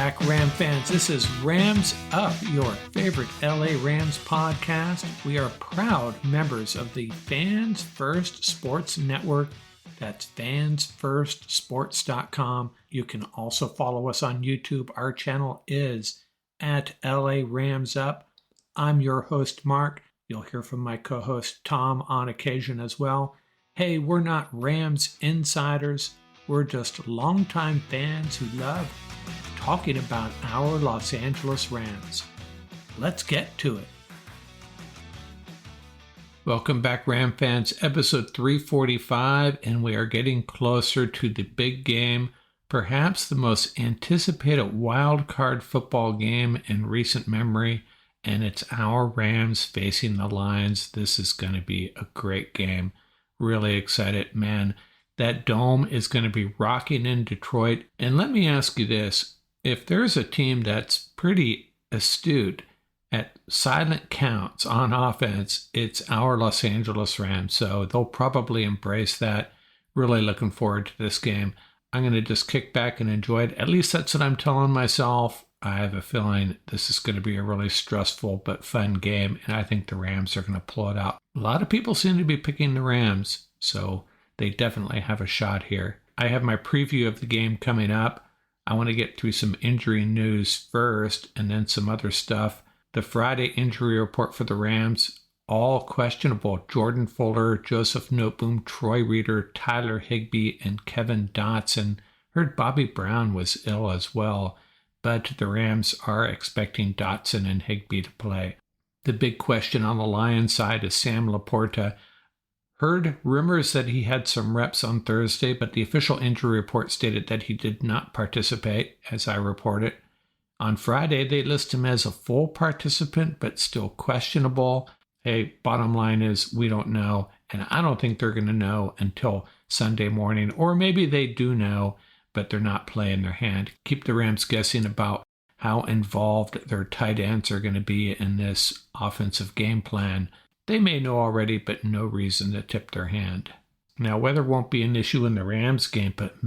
back, Ram fans. This is Rams Up, your favorite LA Rams podcast. We are proud members of the Fans First Sports Network. That's fansfirstsports.com. You can also follow us on YouTube. Our channel is at LA Rams Up. I'm your host, Mark. You'll hear from my co-host, Tom, on occasion as well. Hey, we're not Rams insiders. We're just longtime fans who love talking about our Los Angeles Rams. Let's get to it. Welcome back, Ram fans. Episode 345, and we are getting closer to the big game, perhaps the most anticipated wild card football game in recent memory, and it's our Rams facing the Lions. This is going to be a great game. Really excited, man. That dome is going to be rocking in Detroit. And let me ask you this. If there's a team that's pretty astute at silent counts on offense, it's our Los Angeles Rams. So they'll probably embrace that. Really looking forward to this game. I'm going to just kick back and enjoy it. At least that's what I'm telling myself. I have a feeling this is going to be a really stressful but fun game. And I think the Rams are going to pull it out. A lot of people seem to be picking the Rams. So they definitely have a shot here. I have my preview of the game coming up. I want to get through some injury news first and then some other stuff. The Friday injury report for the Rams, all questionable. Jordan Fuller, Joseph Noteboom, Troy Reeder, Tyler Higbee, and Kevin Dotson. Heard Bobby Brown was ill as well, but the Rams are expecting Dotson and Higbee to play. The big question on the Lions side is Sam Laporta. Heard rumors that he had some reps on Thursday, but the official injury report stated that he did not participate, as I reported. On Friday, they list him as a full participant, but still questionable. Hey, bottom line is we don't know, and I don't think they're going to know until Sunday morning, or maybe they do know, but they're not playing their hand. Keep the Rams guessing about how involved their tight ends are going to be in this offensive game plan. They may know already, but no reason to tip their hand. Now, weather won't be an issue in the Rams game, but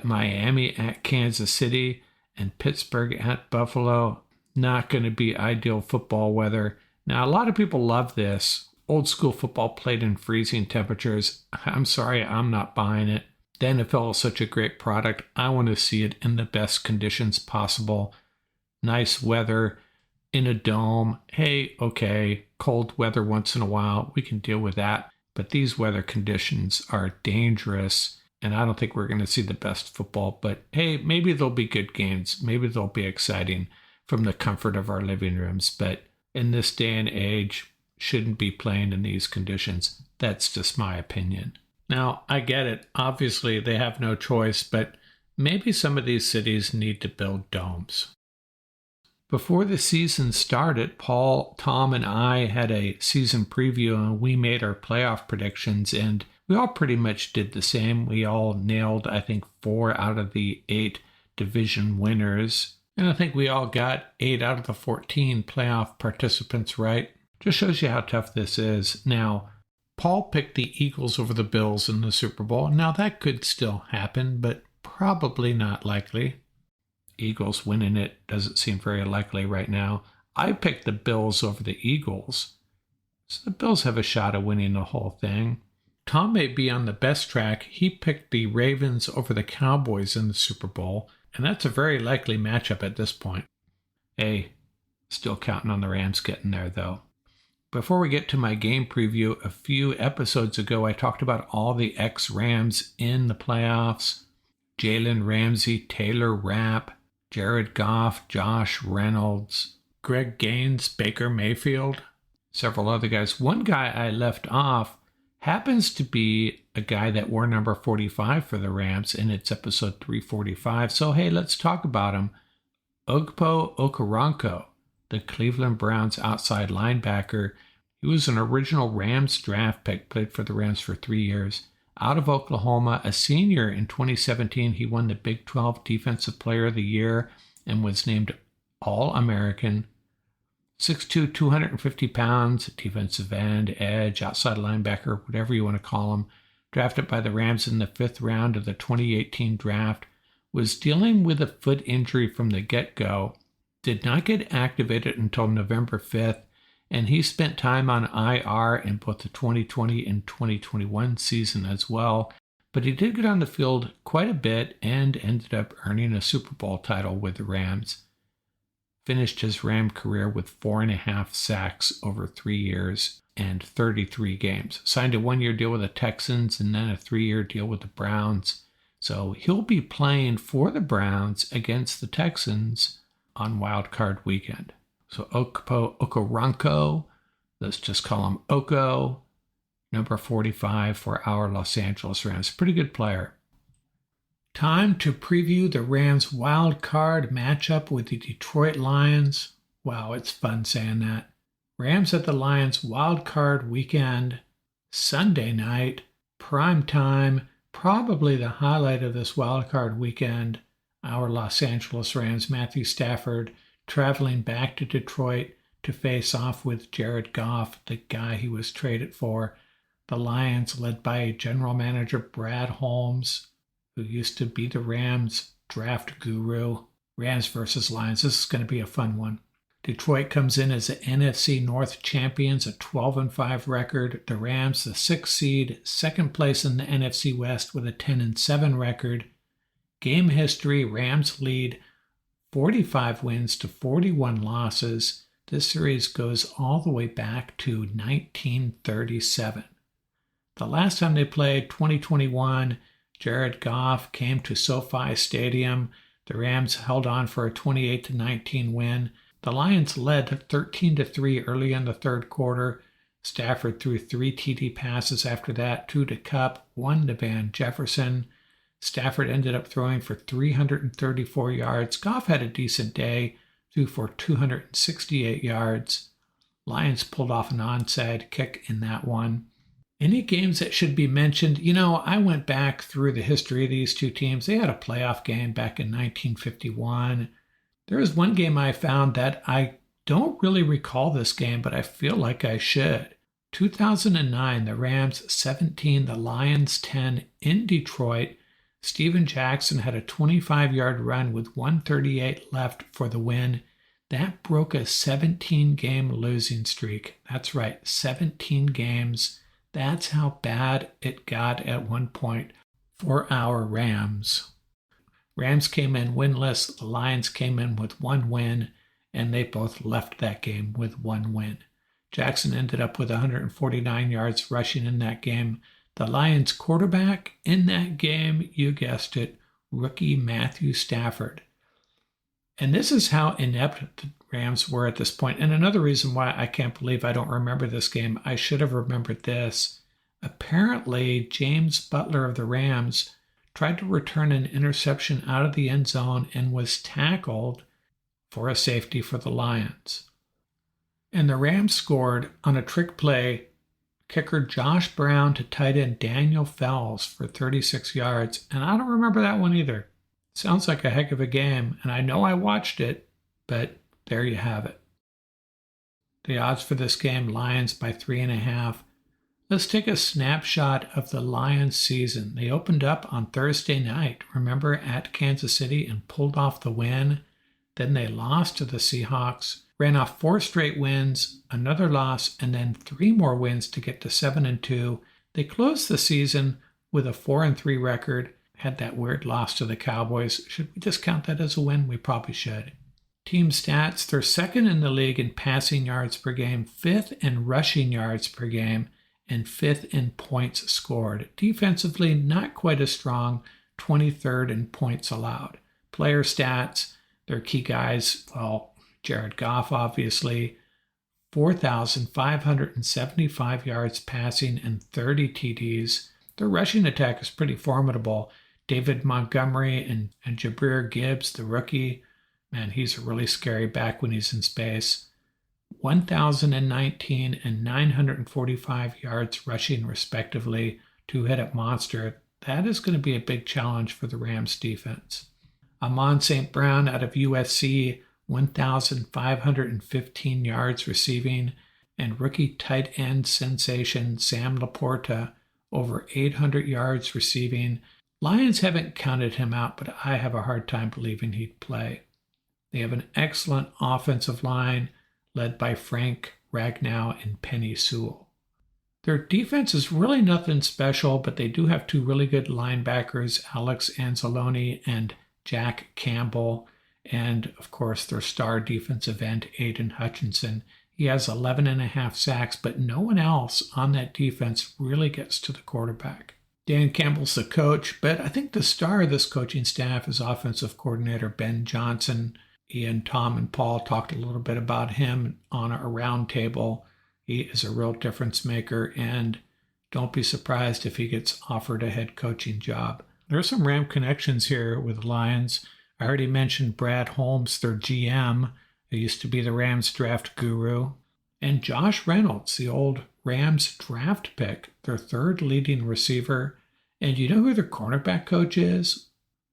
Miami at Kansas City and Pittsburgh at Buffalo, not going to be ideal football weather. Now, a lot of people love this. Old school football played in freezing temperatures. I'm sorry, I'm not buying it. The NFL is such a great product. I want to see it in the best conditions possible. Nice weather in a dome. Hey, okay, cold weather once in a while, we can deal with that. But these weather conditions are dangerous, and I don't think we're going to see the best football. But hey, maybe there'll be good games. Maybe they'll be exciting from the comfort of our living rooms. But in this day and age, shouldn't be playing in these conditions. That's just my opinion. Now, I get it. Obviously, they have no choice, but maybe some of these cities need to build domes. Before the season started, Paul, Tom, and I had a season preview and we made our playoff predictions, and we all pretty much did the same. We all nailed, I think, 4 out of the 8 division winners. And I think we all got 8 out of the 14 playoff participants right. Just shows you how tough this is. Now, Paul picked the Eagles over the Bills in the Super Bowl. Now, that could still happen, but probably not likely. Eagles winning it doesn't seem very likely right now. I picked the Bills over the Eagles. So the Bills have a shot of winning the whole thing. Tom may be on the best track. He picked the Ravens over the Cowboys in the Super Bowl, and that's a very likely matchup at this point. Hey, still counting on the Rams getting there, though. Before we get to my game preview, a few episodes ago I talked about all the ex-Rams in the playoffs. Jalen Ramsey, Taylor Rapp, Jared Goff, Josh Reynolds, Greg Gaines, Baker Mayfield, several other guys. One guy I left off happens to be a guy that wore number 45 for the Rams, and it's episode 345. So, hey, let's talk about him. Ogbo Okoronkwo, the Cleveland Browns outside linebacker. He was an original Rams draft pick, played for the Rams for 3 years. Out of Oklahoma, a senior in 2017, he won the Big 12 Defensive Player of the Year and was named All-American. 6'2", 250 pounds, defensive end, edge, outside linebacker, whatever you want to call him. Drafted by the Rams in the 5th round of the 2018 draft. was dealing with a foot injury from the get-go, did not get activated until November 5th, and he spent time on IR in both the 2020 and 2021 season as well, but he did get on the field quite a bit and ended up earning a Super Bowl title with the Rams. Finished his Ram career with 4.5 sacks over 3 years and 33 games. Signed a 1-year deal with the Texans and then a 3-year deal with the Browns. So he'll be playing for the Browns against the Texans on Wild Card Weekend. So Okpo Okoronkwo, let's just call him Oko, number 45 for our Los Angeles Rams. Pretty good player. Time to preview the Rams wild card matchup with the Detroit Lions. Wow, it's fun saying that. Rams at the Lions wild card weekend, Sunday night, prime time, probably the highlight of this wild card weekend. Our Los Angeles Rams, Matthew Stafford, traveling back to Detroit to face off with Jared Goff, the guy he was traded for. The Lions, led by general manager Brad Holmes, who used to be the Rams draft guru. Rams versus Lions. This is going to be a fun one. Detroit comes in as the NFC North champions, a 12-5 record. The Rams, the 6th seed, second place in the NFC West with a 10-7 record. Game history, Rams lead 45 wins to 41 losses. This series goes all the way back to 1937. The last time they played, 2021, Jared Goff came to SoFi Stadium. The Rams held on for a 28-19 win. The Lions led 13-3 early in the third quarter. Stafford threw 3 TD passes after that, 2 to Kupp, 1 to Van Jefferson. Stafford ended up throwing for 334 yards. Goff had a decent day, threw for 268 yards. Lions pulled off an onside kick in that one. Any games that should be mentioned? I went back through the history of these two teams. They had a playoff game back in 1951. There was one game I found that I don't really recall this game, but I feel like I should. 2009, the Rams 17, the Lions 10 in Detroit. Steven Jackson had a 25-yard run with 1:38 left for the win. That broke a 17-game losing streak. That's right, 17 games. That's how bad it got at one point for our Rams. Rams came in winless, the Lions came in with 1 win, and they both left that game with 1 win. Jackson ended up with 149 yards rushing in that game. The Lions quarterback in that game, you guessed it, rookie Matthew Stafford. And this is how inept the Rams were at this point. And another reason why I can't believe I don't remember this game, I should have remembered this. Apparently, James Butler of the Rams tried to return an interception out of the end zone and was tackled for a safety for the Lions. And the Rams scored on a trick play, kicker Josh Brown to tight end Daniel Fells for 36 yards. And I don't remember that one either. Sounds like a heck of a game, and I know I watched it, but there you have it. The odds for this game, Lions by 3.5. Let's take a snapshot of the Lions season. They opened up on Thursday night, remember, at Kansas City and pulled off the win. Then they lost to the Seahawks, ran off 4 straight wins, another loss, and then 3 more wins to get to 7-2. They closed the season with a 4-3 record, had that weird loss to the Cowboys. Should we discount that as a win? We probably should. Team stats, they're second in the league in passing yards per game, 5th in rushing yards per game, and 5th in points scored. Defensively, not quite as strong, 23rd in points allowed. Player stats, their key guys, Jared Goff, obviously, 4,575 yards passing and 30 TDs. Their rushing attack is pretty formidable. David Montgomery and Jahmyr Gibbs, the rookie, man, he's a really scary back when he's in space. 1,019 and 945 yards rushing, respectively. 2-headed monster. That is going to be a big challenge for the Rams defense. Amon St. Brown out of USC, 1,515 yards receiving, and rookie tight end sensation Sam Laporta, over 800 yards receiving. Lions haven't counted him out, but I have a hard time believing he'd play. They have an excellent offensive line led by Frank Ragnow and Penei Sewell. Their defense is really nothing special, but they do have two really good linebackers, Alex Anzalone and Jack Campbell, and of course their star defensive end, Aiden Hutchinson. He has 11.5 sacks, but no one else on that defense really gets to the quarterback. Dan Campbell's the coach, but I think the star of this coaching staff is offensive coordinator Ben Johnson. Ian, Tom, and Paul talked a little bit about him on a roundtable. He is a real difference maker, and don't be surprised if he gets offered a head coaching job. There are some Ram connections here with the Lions. I already mentioned Brad Holmes, their GM, who used to be the Rams draft guru, and Josh Reynolds, the old Rams draft pick, their third leading receiver. And you know who their cornerback coach is?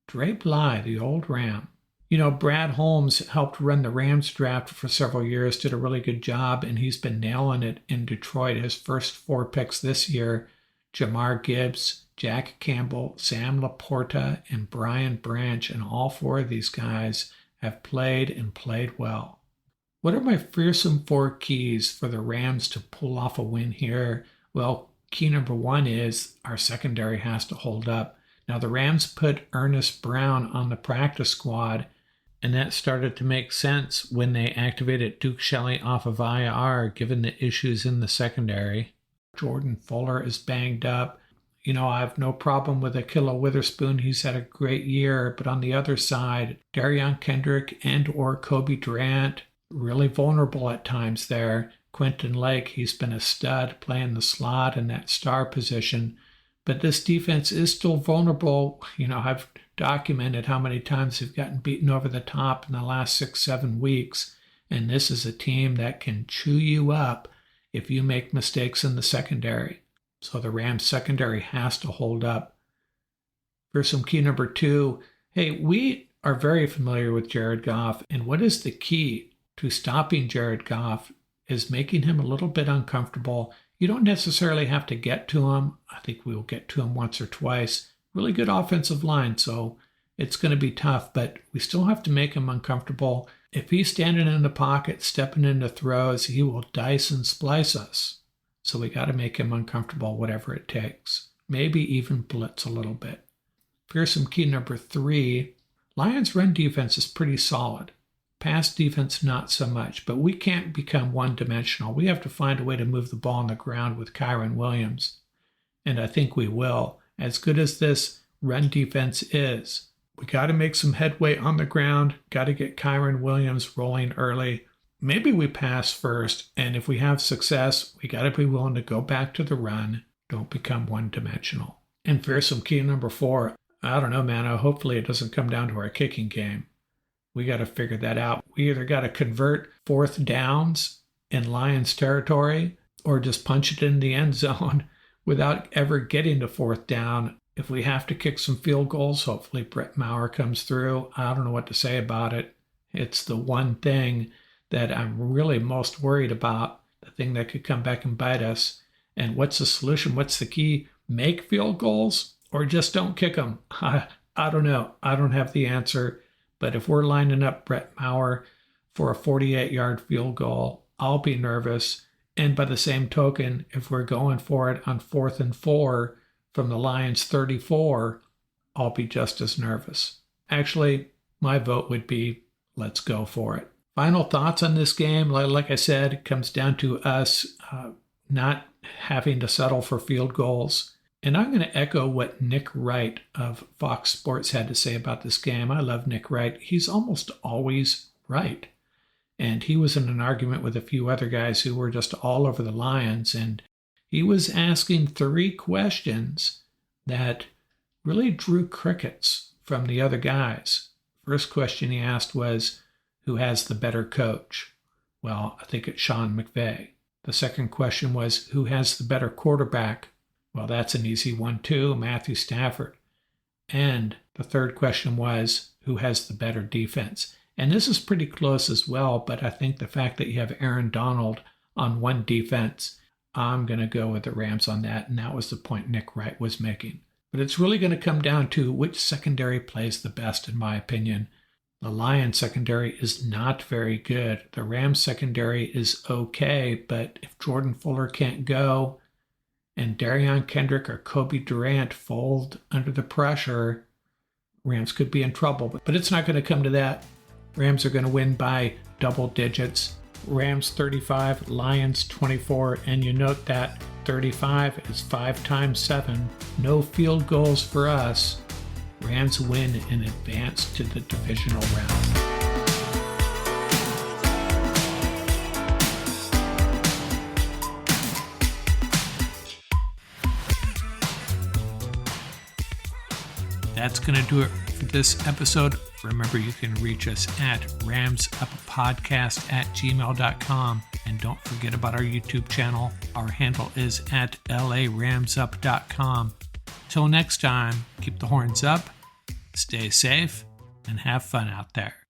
Dre Bly, the old Ram. You know, Brad Holmes helped run the Rams draft for several years, did a really good job, and he's been nailing it in Detroit. His first 4 picks this year, Jamar Gibbs, Jack Campbell, Sam Laporta, and Brian Branch, and all 4 of these guys have played and played well. What are my fearsome 4 keys for the Rams to pull off a win here? Well, key number 1 is our secondary has to hold up. Now, the Rams put Ernest Brown on the practice squad, and that started to make sense when they activated Duke Shelley off of IR, given the issues in the secondary. Jordan Fuller is banged up. You know, I have no problem with Ahkello Witherspoon. He's had a great year. But on the other side, Darion Kendrick and or Kobe Durant, really vulnerable at times there. Quentin Lake, he's been a stud playing the slot in that star position. But this defense is still vulnerable. You know, I've documented how many times they've gotten beaten over the top in the last 6-7 weeks. And this is a team that can chew you up if you make mistakes in the secondary. So the Rams secondary has to hold up. For some key number 2, hey, we are very familiar with Jared Goff. And what is the key to stopping Jared Goff is making him a little bit uncomfortable. You don't necessarily have to get to him. I think we will get to him once or twice. Really good offensive line, so it's going to be tough, but we still have to make him uncomfortable. If he's standing in the pocket, stepping into throws, he will dice and splice us. So we got to make him uncomfortable, whatever it takes. Maybe even blitz a little bit. Fearsome key number 3, Lions' run defense is pretty solid. Pass defense, not so much, but we can't become one-dimensional. We have to find a way to move the ball on the ground with Kyren Williams, and I think we will. As good as this run defense is, we got to make some headway on the ground, got to get Kyren Williams rolling early. Maybe we pass first, and if we have success, we got to be willing to go back to the run. Don't become one-dimensional. And fearsome key number 4, I don't know, man. Hopefully it doesn't come down to our kicking game. We got to figure that out. We either got to convert 4th downs in Lions territory or just punch it in the end zone without ever getting to 4th down. If we have to kick some field goals, hopefully Brett Maher comes through. I don't know what to say about it. It's the one thing that I'm really most worried about, the thing that could come back and bite us. And what's the solution? What's the key? Make field goals or just don't kick them? I don't know. I don't have the answer. But if we're lining up Brett Maher for a 48-yard field goal, I'll be nervous. And by the same token, if we're going for it on 4th and 4 from the Lions 34, I'll be just as nervous. Actually, my vote would be, let's go for it. Final thoughts on this game. Like I said, it comes down to us not having to settle for field goals. And I'm going to echo what Nick Wright of Fox Sports had to say about this game. I love Nick Wright. He's almost always right. And he was in an argument with a few other guys who were just all over the Lions. And he was asking 3 questions that really drew crickets from the other guys. First question he asked was, who has the better coach? Well, I think it's Sean McVay. The second question was, who has the better quarterback? Well, that's an easy one too, Matthew Stafford. And the third question was, who has the better defense? And this is pretty close as well, but I think the fact that you have Aaron Donald on one defense, I'm going to go with the Rams on that, and that was the point Nick Wright was making. But it's really going to come down to which secondary plays the best, in my opinion. The Lions secondary is not very good. The Rams secondary is okay, but if Jordan Fuller can't go and Darion Kendrick or Kobe Durant fold under the pressure, Rams could be in trouble. But it's not going to come to that. Rams are going to win by double digits. Rams 35, Lions 24, and you note that 35 is 5 times 7. No field goals for us. Rams win and advance to the divisional round. That's going to do it for this episode. Remember, you can reach us at ramsuppodcast@gmail.com. And don't forget about our YouTube channel. Our handle is at laramsup.com. Till next time, keep the horns up, stay safe, and have fun out there.